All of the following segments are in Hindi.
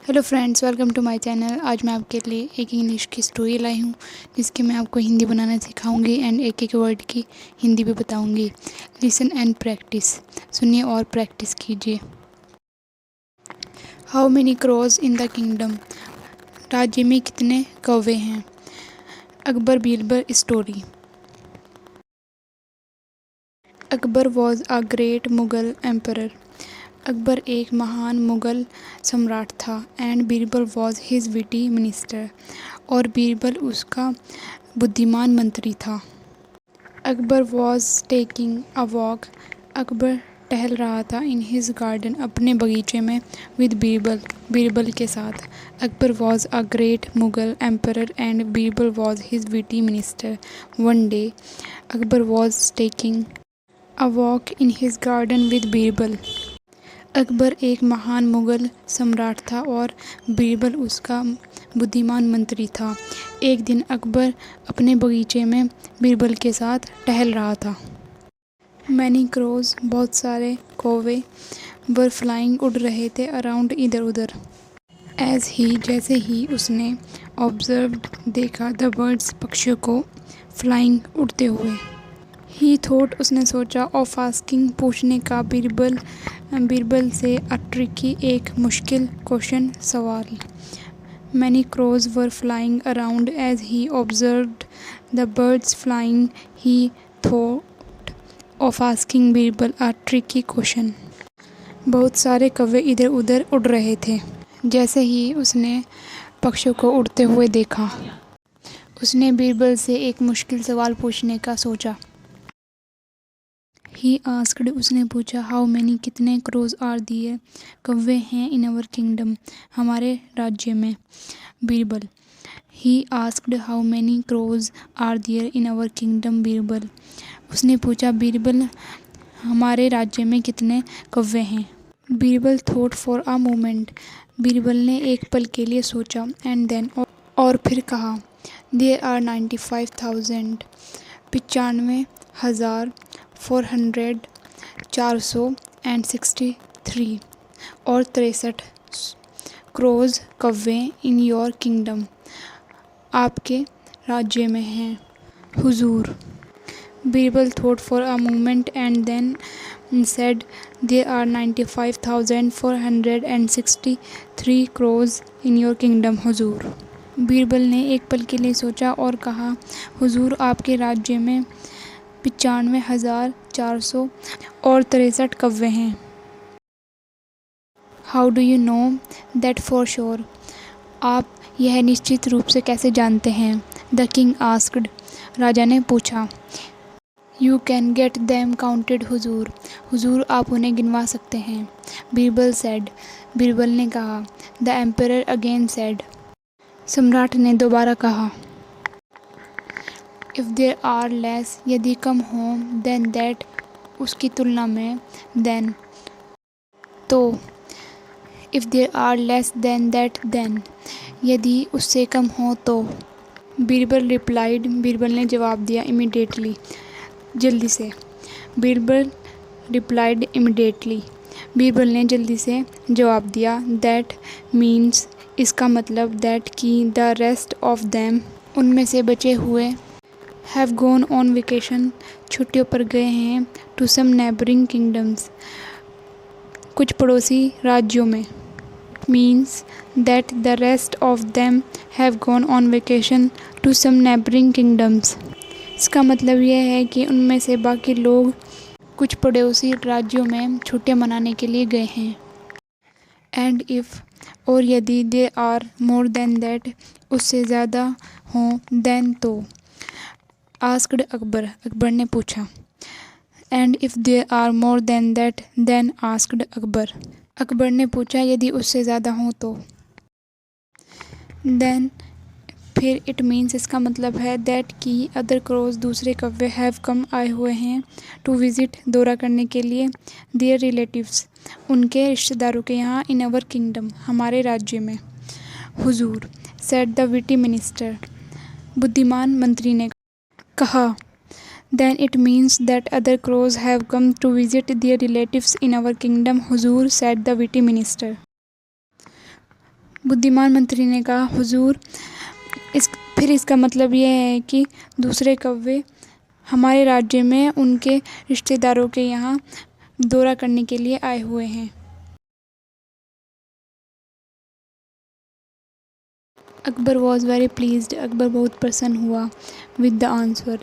Hello friends, welcome to my channel. आज मैं आपके लिए एक इंग्लिश की स्टोरी लाई हूँ जिसकी मैं आपको हिंदी बनाना सिखाऊंगी एंड एक एक वर्ड की हिंदी भी बताऊंगी। लिसन एंड प्रैक्टिस, सुनिए और प्रैक्टिस कीजिए। How many crows in the kingdom, राज्य में कितने कौवे हैं। Akbar Birbal story. Akbar was a great Mughal emperor, Akbar एक महान मुग़ल सम्राट था। And Birbal was his witty minister, और बीरबल उसका बुद्धिमान मंत्री था। Akbar was taking a walk, Akbar टहल रहा था इन हिज गार्डन, अपने बगीचे में, विद बीरबल, बीरबल के साथ। Akbar was a great Mughal emperor and Birbal was his witty minister. One day Akbar was taking a walk in his garden with Birbal, Akbar एक महान मुग़ल सम्राट था और बीरबल उसका बुद्धिमान मंत्री था। एक दिन अकबर अपने बगीचे में बीरबल के साथ टहल रहा था। मैनी क्रोज, बहुत सारे कौवे, वर फ्लाइंग, उड़ रहे थे, अराउंड, इधर उधर। एज ही, जैसे ही उसने, ऑब्जर्व्ड, देखा, द बर्ड्स, पक्षियों को, फ्लाइंग, उड़ते हुए। ही थॉट, उसने सोचा, ऑफ आस्किंग, पूछने का, बीरबल से, अ ट्रिकी, एक मुश्किल, क्वेश्चन, सवाल। Many crows were flying around as he observed the birds flying, he thought of asking Birbal a tricky question. बहुत सारे कौवे इधर उधर उड़ रहे थे। जैसे ही उसने पक्षियों को उड़ते हुए देखा, उसने बीरबल से एक मुश्किल सवाल पूछने का सोचा। ही आस्क्ड, उसने पूछा, हाउ मैनी, कितने, क्रोज आर दियर, कौवे हैं, इन अवर किंगडम, हमारे राज्य में। Birbal, he asked how many crows are there in our kingdom, Birbal, उसने पूछा, बीरबल, हमारे राज्य में कितने कौवे हैं। Birbal thought for a moment, Birbal ने एक पल के लिए सोचा। एंड देन, और फिर कहा, देयर आर 95,000, 95,000, 400, 463, और 63 क्रोज, कौवे, इन योर किंगडम, आपके राज्य में हैं, हुजूर। Birbal thought for a moment and then said, there are 95,463 crows in your kingdom, हुजूर। बीरबल ने एक पल के लिए सोचा और कहा, हुजूर, आपके राज्य में 95,400 और 63 कौवे हैं। How do you know that for sure, आप यह निश्चित रूप से कैसे जानते हैं। द किंग आस्क्ड, राजा ने पूछा। You can get them counted, हुजूर, हुजूर, आप उन्हें गिनवा सकते हैं। बीरबल सेड, बीरबल ने कहा। द एम्परर अगेन सेड, सम्राट ने दोबारा कहा। इफ़ देयर आर लेस, यदि कम हो, देन दैट, उसकी तुलना में, देन, तो, if there are less than that, then, यदि उससे कम हो तो। बीरबल रिप्लाइड, बीरबल ने जवाब दिया, इमीडिएटली, जल्दी से। बीरबल रिप्लाइड इमीडिएटली, बीरबल ने जल्दी से जवाब दिया। दैट मीन्स, इसका मतलब, दैट की, द रेस्ट ऑफ देम, उनमें से बचे हुए, हैव गॉन ऑन वेकेशन, छुट्टियों पर गए हैं, टू सम नेबरिंग किंगडम्स, कुछ पड़ोसी राज्यों में। Means that the rest of them have gone on vacation to some neighbouring kingdoms, इसका मतलब यह है कि उनमें से बाकी लोग कुछ पड़ोसी राज्यों में छुट्टियां मनाने के लिए गए हैं। एंड इफ़, और यदि, they are more than that, उससे ज़्यादा हों, देन, तो। आस्क्ड अकबर, अकबर ने पूछा। And if there are more than that, then asked Akbar, Akbar ने पूछा, यदि उससे ज़्यादा हों तो। देन, फिर, इट मीन्स, इसका मतलब है, दैट की, अदर क्रोज, दूसरे कौवे, हैव कम, आए हुए हैं, टू विजिट, दौरा करने के लिए, देयर रिलेटिव्स, उनके रिश्तेदारों के यहाँ, इन अवर किंगडम, हमारे राज्य में। हुजूर, सेड द विटी मिनिस्टर, बुद्धिमान मंत्री ने कहा। Then it means that other crows have come to visit their relatives in our kingdom, हुजूर, सेड द विटी मिनिस्टर। बुद्धिमान मंत्री ने कहा, हुजूर, फिर इसका मतलब यह है कि दूसरे कौवे हमारे राज्य में उनके रिश्तेदारों के यहाँ दौरा करने के लिए आए हुए हैं। Akbar was very pleased, Akbar बहुत प्रसन्न हुआ, विद द आंसर,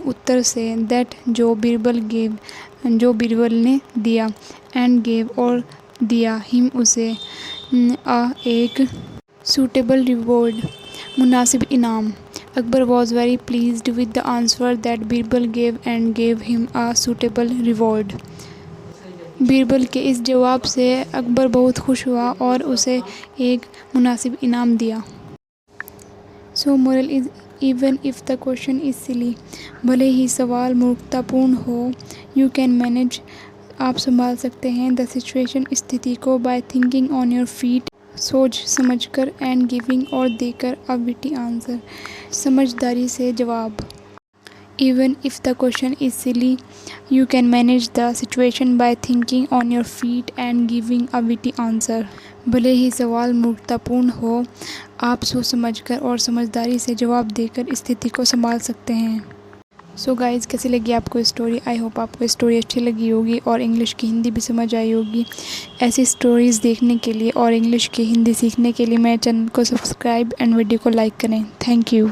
उत्तर से, दैट जो बीरबल ने दिया, एंड गेव और दिया, हिम उसे, एक सूटेबल रिवॉर्ड, मुनासिब इनाम। Akbar was very pleased with the answer that Birbal gave and gave him a suitable reward. Birbal के इस जवाब से अकबर बहुत खुश हुआ और उसे एक मुनासिब इनाम दिया। So moral is, even if the question is silly, भले ही सवाल मूर्खतापूर्ण हो, यू कैन मैनेज, आप संभाल सकते हैं, द सिचुएशन, स्थिति को, by thinking on your feet, सोच समझकर, एंड गिविंग और देकर, अ विटी आंसर, समझदारी से जवाब। Even if the question is silly, you can manage the situation by thinking on your feet and giving a witty answer. भले ही सवाल मूर्खतापूर्ण हो, आप सोच समझकर और समझदारी से जवाब देकर स्थिति को संभाल सकते हैं। सो गाइज़, कैसी लगी आपको स्टोरी? आई होप आपको स्टोरी अच्छी लगी होगी और इंग्लिश की हिंदी भी समझ आई होगी। ऐसी स्टोरीज़ देखने के लिए और इंग्लिश की हिंदी सीखने के लिए मेरे चैनल को सब्सक्राइब एंड वीडियो को लाइक करें। Thank you.